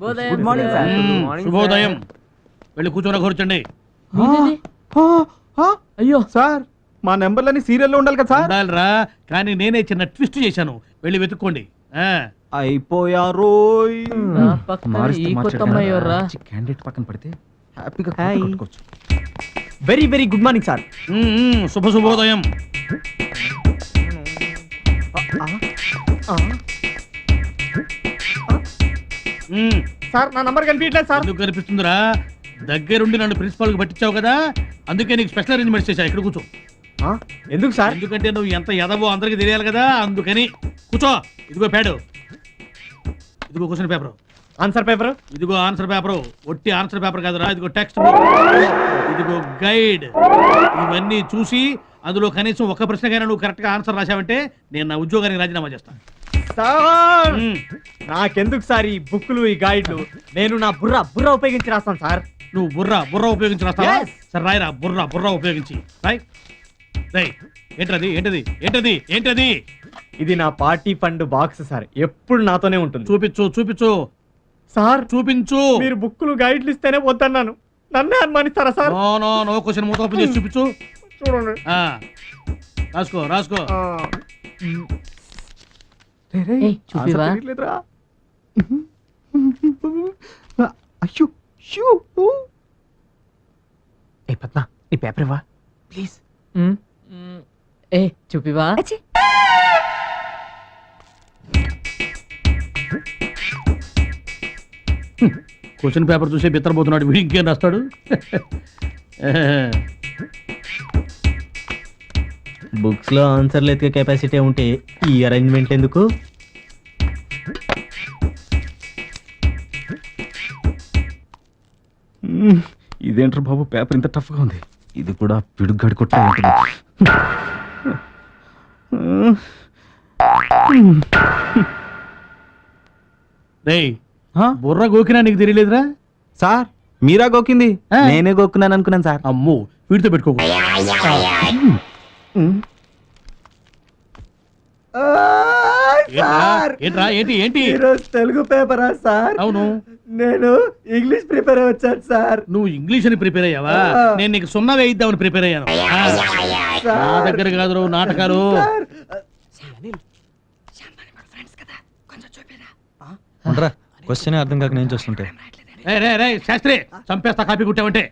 Good morning sir. శుభోదయం. వెళ్ళి కూర్చొని కూర్చోండి. అయ్యో సార్, మా నెంబర్లని సీరియల్లో ఉండాలి కదా సార్. ఉండాలిరా, కానీ నేనే చిన్న ట్విస్ట్ చేశాను. వెళ్ళి వెతుక్కోండి. అయిపోయారు. క్యాండిడేట్ పక్కన పడితే హ్యాపీగా కొట్టుకోవచ్చు. Very very good morning sir. శుభోదయం. సార్ నా నంబర్ కనిపించట్లేదు సార్. ఎందుకు కనిపిస్తుందిరా? దగ్గరుండి నన్ను ప్రిన్సిపాల్ కి పట్టించావు కదా, అందుకే నీకు స్పెషల్ అరేంజ్మెంట్స్ చేశా. ఇక్కడ కూర్చో. ఎందుకు సార్? ఎందుకంటే నువ్వు ఎంత ఎదవో అందరికి తెలియాలి కదా, అందుకని. కూర్చో. ఇదిగో ప్యాడు, ఇదిగో క్వశ్చన్ పేపర్. Answer paper. ఇదిగో ఆన్సర్ పేపర్. ఒట్టి ఆన్సర్ పేపర్ కాదురా, ఇదిగో టెక్స్ట్ బుక్, ఇదిగో గైడ్. ఇవన్నీ చూసి అందులో కనీసం ఒక ప్రశ్నకైనా నువ్వు కరెక్ట్ గా ఆన్సర్ రాశావంటే నేను నా ఉద్యోగానికి రాజీనామా చేస్తాను. సార్ నాకెందుకు సార్ ఈ బుక్లు, ఈ గైడ్లు? నేను నా బుర్ర ఉపయోగించి రాస్తాను సార్. నువ్వు బుర్ర ఉపయోగించి రాస్తావా? సరే రాయరా, బుర్ర ఉపయోగించి రాయ్. ఏంటది ఏంటది ఏంటది ఏంటది? ఇది నా పార్టీ ఫండ్ బాక్స్ సార్, ఎప్పుడు నాతోనే ఉంటుంది. చూపించు సార్. చూపించు. మీరు బుక్లు గైడ్లు ఇస్తేనే వద్దన్నాను, నన్నే అనుమానిస్తారా సార్? నో క్వశ్చన్ మూత ఓపెన్ చేసి చూపించు. చూడండి. రాసుకో. అయ్యో ఏ పద్మ, నీ పేపర్ ఇవ్వా ప్లీజ్. చూపివా? క్వశ్చన్ పేపర్ చూసే బిత్తరపోతున్నాడు వీడు, ఇంకేం రాస్తాడు? బుక్స్ లో ఆన్సర్లు ఎత్తుకే కెపాసిటీ ఉంటే ఈ అరేంజ్మెంట్ ఎందుకు? ఇదేంటారు బాబు, పేపర్ ఇంత టఫ్ గా ఉంది. ఇది కూడా పిడుగ్గాడి కొట్ట ఉంటుంది. బుర్ర గోకినా నీకు తెలియలేదురా? సార్ మీరా గోకింది? నేనే గోక్కున్నాను అనుకున్నాను సార్. అమ్మో, వీడితో పెట్టుకో. ఏంట్రా ఏంటి? తెలుగు పేపరా సార్? అవును. నేను ఇంగ్లీష్ ప్రిపేర్ వచ్చాను సార్. నువ్వు ఇంగ్లీష్ అని ప్రిపేర్ అయ్యావా? నేను నీకు 0 వేయిద్దామని ప్రిపేర్ అయ్యాను. నా దగ్గర కాదు నాటకాలు. క్వశ్చన్ అర్థం కాక నేను చూస్తుంటే. శాస్త్రి చంపేస్తా, కాపీ కుట్టావంటే.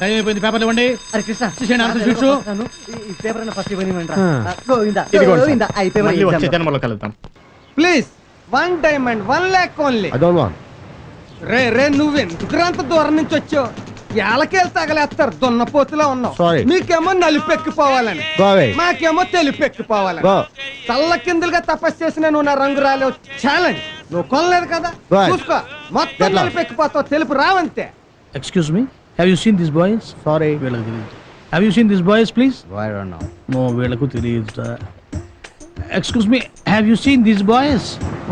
టైం అయిపోయింది, పేపర్లు ఇవ్వండి. Please 1 diamond 1 lakh only. రే నువ్వెందుకు అంత దూరం నుంచి వచ్చావు? ఏళ్ళకేళ్ళు తగలేస్తారు, దున్నపోతులా ఉన్నావు. మీకేమో నలుపెక్కిపోవాలని, మాకేమో తెలుపెక్కిపోవాలని. తల్ల కిందులుగా తపస్సు చేసిన నువ్వు నా రంగు రాలేవు. ఛాలెంజ్. నువ్వు కొనలేదు కదా, చూసుకో. మొత్తం నలుపెక్కిపోతావు, తెలుపు రావంతే. Excuse me, have you seen these boys? Sorry. వీళ్ళకి తెలియదు. Have you seen these boys, please? I don't know. No, వీళ్ళకు తెలియదు. Excuse me, have you seen these boys?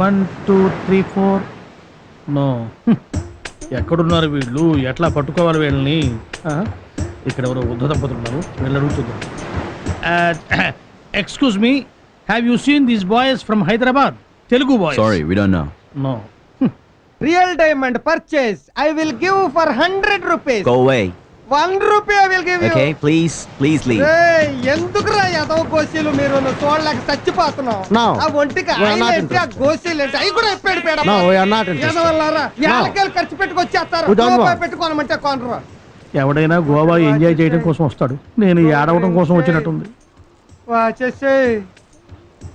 1 2 3 4. No. ఎక్కడున్నారు వీళ్ళు? ఎట్లా పట్టుకోవాలి వీళ్ళని? ఇక్కడ ఎవరో వృద్ధ దంపతులు ఉన్నారు, వీళ్ళు అడుగుతున్నారు. Excuse me, have you seen these boys from Hyderabad? Telugu boys. Sorry, we don't know. No. Real diamond purchase I will give for 100 rupees. Go away. 1 rupee I will give you. Okay, please leave. ఎందుకురా ఎదవ గోసీలు మీరు? చూడలేక చచ్చిపోతున్నావు. ఆ ఒంటికి ఆయిలేంటి, ఆ గోసీలేంటి, అవి కూడా ఎప్పాడు పేడ. ఎదవల్లారా, ఏళ్ళకేళ్ళు ఖర్చు పెట్టుకొచ్చేస్తారు. పెట్టుకోనమంటే కొనరు. ఎవడైనా గోవా ఎంజాయ్ చేయడం కోసం వస్తాడు, నేను ఏడవడం కోసం వచ్చినట్టుంది. వచ్చేసే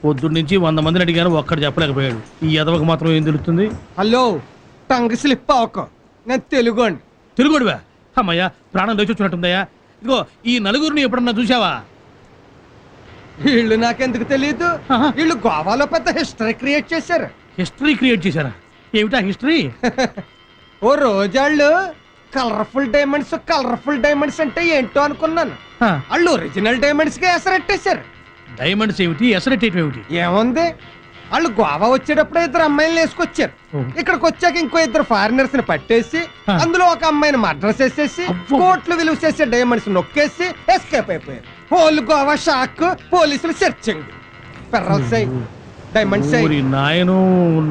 పొద్దున్న నుంచి 100 మందిని అడిగాను, ఒక్కడు చెప్పలేకపోయాడు. ఈ ఎదవకు మాత్రం ఏం తెలుస్తుంది? హలో, టంగ్ స్లిప్ అవ్వకు. నేను తెలుగోండి. తెలుగుడివా? అమ్మయ్యా, ప్రాణం లేచి వచ్చినట్టుందయ్యా. ఇదిగో ఈ నలుగురిని ఎప్పుడన్నా చూసావా? వీళ్ళు నాకెందుకు తెలియదు. వీళ్ళు గోవాలో పెద్ద హిస్టరీ క్రియేట్ చేశారు. హిస్టరీ క్రియేట్ చేశారా? ఏమిటా హిస్టరీ? ఓ రోజాళ్ళు కలర్ఫుల్ డైమండ్స్ అంటే ఏంటో అనుకున్నాను. వాళ్ళు ఒరిజినల్ డైమండ్స్ కి ఎసరెట్టేశారు. డైమండ్స్ ఏమిటి, ఎసరెట్టేయటం ఏమిటి? ఏముంది, వాళ్ళు గోవా వచ్చేటప్పుడు 2 అమ్మాయిలు వేసుకొచ్చారు. ఇక్కడికి వచ్చాక ఇంకో 2 ఫారినర్స్ ని పట్టేసి అందులో ఒక అమ్మాయిని మర్డర్ చేసేసి కోట్లు విలువ చేసే డైమండ్స్ నొక్కేసి ఎస్కేప్ అయిపోయారు. హోల్ గోవా షాక్, పోలీసులు సెర్చింగ్. పెర్రల్సై డైమండ్ ఊరి నాయను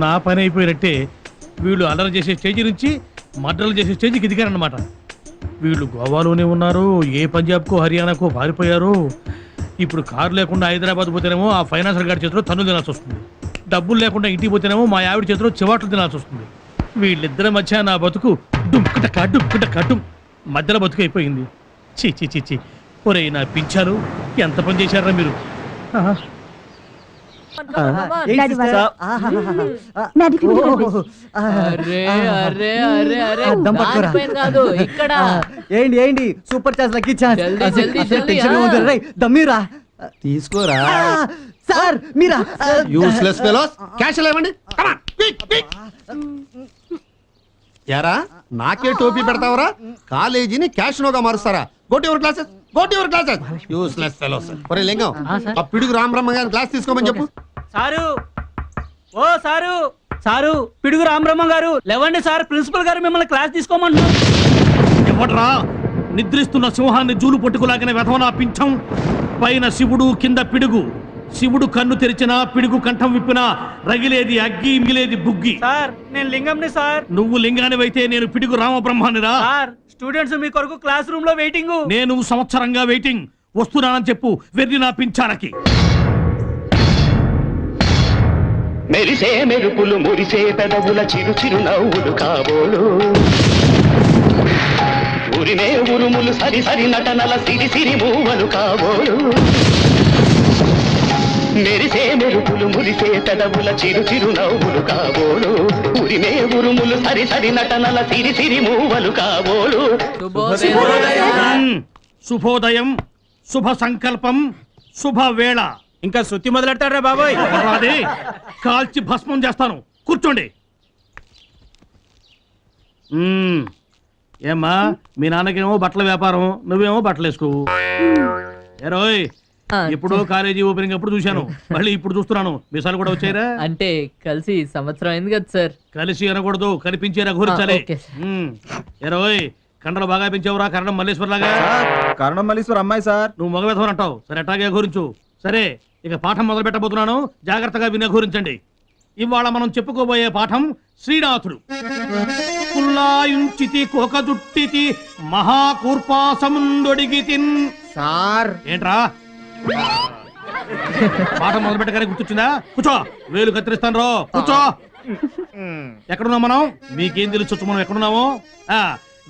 నా పని అయిపోయినట్టే. వీళ్ళు అల్లరి చేసే స్టేజ్ నుంచి మర్డర్లు చేసే స్టేజ్కి ఎదిగారన్నమాట. వీళ్ళు గోవాలోనే ఉన్నారు, ఏ పంజాబ్కో హర్యానాకో పారిపోయారు. ఇప్పుడు కారు లేకుండా హైదరాబాద్ పోతేనేమో ఆ ఫైనాన్సర్ గారి చేతిలో తన్ను తినాల్సి వస్తుంది. డబ్బులు లేకుండా ఇంటికి పోతేనేమో మా ఆవిడ చేతిలో చివాట్లు తినాల్సి వస్తుంది. వీళ్ళిద్దరి మధ్య నా బతుకు డుమ్ మధ్యలో బతుకు అయిపోయింది. చీ చీ చీ చీ. ఒరే నా పింఛాలు ఎంత పని చేశారా మీరు. ఆహా. డాడీ వాళ్ళు. Daddy finish. అరే అరే అరే అరే దానిపైన కాదు ఇక్కడ ఏంటి సూపర్ ఛాన్స్ లక్కీ ఛాన్స్ జల్దీ, జల్దీ, జల్దీ, టెన్షన్ ఉంది రేయ్ దమ్మీరా తీసుకోరా. సార్ మీరా యూస్లెస్ ఫెలోస్ క్యాష్ లేవండి. యారా నాకే టోపీ పెడతావరా? కాలేజీని క్యాష్ నోగా మారుస్తారా? Go to your classes useless fellows. ఒరే లింగం ఆ పిడుగు రామబ్రహ్మ గారిని క్లాస్ తీసుకోమని చెప్పు. సారు ఓ సారు సారు పిడుగు రామబ్రహ్మ గారు లేవండి సార్, ప్రిన్సిపల్ గారు మిమ్మల్ని క్లాస్ తీసుకోమంటున్నారు. ఎవడ్రా నిద్రిస్తున్న సింహాన్ని జూలు పట్టుకులాగిన వెధవనా పింఛం. పైన శివుడు కింద పిడుగు. శివుడు కన్ను తెరిచినా పిడుగు కంఠం విప్పినా రగిలేది అగ్గి మిగిలేది బుగ్గి. సార్ నేను లింగంని సార్. నువ్వు లింగానివైతే నేను పిడుగు రామబ్రహ్మానిరా. సార్ స్టూడెంట్స్ మీ కొరకు క్లాస్ రూమ్ లో వెయిటింగ్. నేను సంవత్సరంగా వెయిటింగ్. వస్తున్నానని చెప్పు వెర్రి నా పింఛాలకి. మెరిసే మెరుపులు మురిసే పెదవుల చిరు చిరు నవ్వులు కాబోలు ఉరిమే ఉరుములు సరి సరి నటనల సిరి సిరి మూవలు కాబోలు మెరిసే మెరుపులు మురిసే పెదవుల చిరు చిరు నవ్వులు కాబోలు ఉరిమే ఉరుములు సరి సరి నటనల సిరి సిరి మూవలు కాబోలు శుభోదయం, శుభ సంకల్పం, శుభవేళ. ఇంకా శృతి మొదలెడతాడ్రా బాబాయ్. అదే కాల్చి భస్మం చేస్తాను. కూర్చోండి. ఏమ్మా మీ నాన్నకేమో బట్టల వ్యాపారం, నువ్వేమో బట్టలు వేసుకోవు. ఏరోయ్ ఎప్పుడో కాలేజీ ఓపెనింగ్ అప్పుడు చూశాను, మళ్ళీ ఇప్పుడు చూస్తున్నాను. మీసాలు కూడా వచ్చాయిరా? అంటే కలిసి సంవత్సరం అయింది కదా సార్. కలిసి అనకూడదు, కనిపించే రఘురించాలి. ఓకే. ఏరోయ్ కండలు బాగా పెంచావురా కరణం మల్లేశ్వర్ లాగా. కరణం మల్లేశ్వర్ అమ్మాయి సార్. నువ్వు మగవేధం అంటావు. సరే అట్టాగే ఘోరించు. సరే ఇక పాఠం మొదలు పెట్టబోతున్నాను, జాగ్రత్తగా వినఘోరించండి. ఇవాళ మనం చెప్పుకోబోయే పాఠం శ్రీనాథుడు. కుల్లాయుంచితి కోకదుట్టితి మహాకూర్పాసముందొడిగితిన్. సార్ ఏంట్రా పాఠం మొదలు పెట్టగానే గుర్తొచ్చిందా? కూర్చో, వేలు కత్తిరిస్తాను రో. కూర్చో. ఎక్కడున్నాం మనం? మీకేం తెలుసు మనం ఎక్కడున్నామో?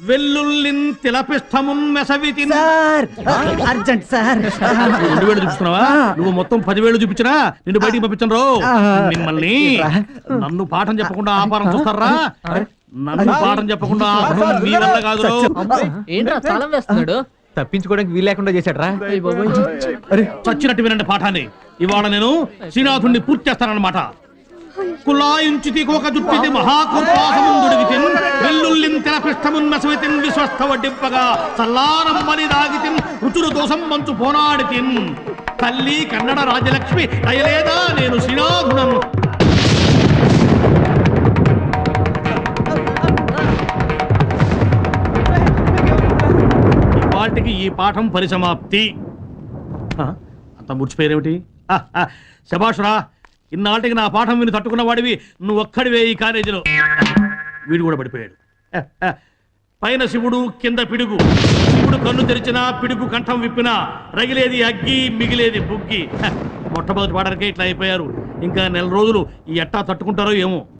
వెల్లుల్లిన్ తిలపిష్టమున్ మెసవితిన్. Urgent sir. 2 వేలు చూపిస్తున్నావా? నువ్వు మొత్తం 10 వేలు చూపించినా నిన్ను బయటికి పంపించను రో. మిమ్మల్ని నన్ను పాఠం చెప్పకుండా ఆపారం చూస్తారా? నన్ను పాఠం చెప్పకుండా ఆపడం మీ వల్ల కాదు రో. ఏంట్రా తాళం వేస్తున్నాడు? తప్పించుకోవడానికి వీలు లేకుండా చేశాడు రా. చచ్చినట్టు వినండి పాఠాన్ని. ఇవాళ నేను శ్రీనాథుణ్ణి పూర్తి చేస్తానన్నమాట. కులాయించితి కోక జుట్టితి మహాకూర్పాసముందుడిగితిన్ వెల్లుల్లిన్ తెలపిష్టమున్ మెసవితిన్ విశ్వస్త వడ్డింపగా చల్లారమ్మని దాగితిన్ రుచులు దోషం మంచు పోనాడితిన్. తల్లి కన్నడ రాజలక్ష్మి అయ్యలేదా నేను శ్రీనాథునను. ఇవాటికి ఈ పాఠం పరిసమాప్తి. అంత ముడిచిపోయేమిటి? శభాష్ రా. ఇన్నాళ్ళకి నా పాఠం విని తట్టుకున్న వాడివి నువ్వు ఒక్కడివే ఈ కాలేజీలో. వీడు కూడా పడిపోయాడు. పైన శివుడు కింద పిడుగు. శివుడు కన్ను తెరిచినా పిడుగు కంఠం విప్పినా రగిలేది అగ్గి మిగిలేది బుగ్గి. మొట్టమొదటి పాడరికే ఇట్లా అయిపోయారు. ఇంకా నెల రోజులు ఈ ఎట్టా తట్టుకుంటారో ఏమో.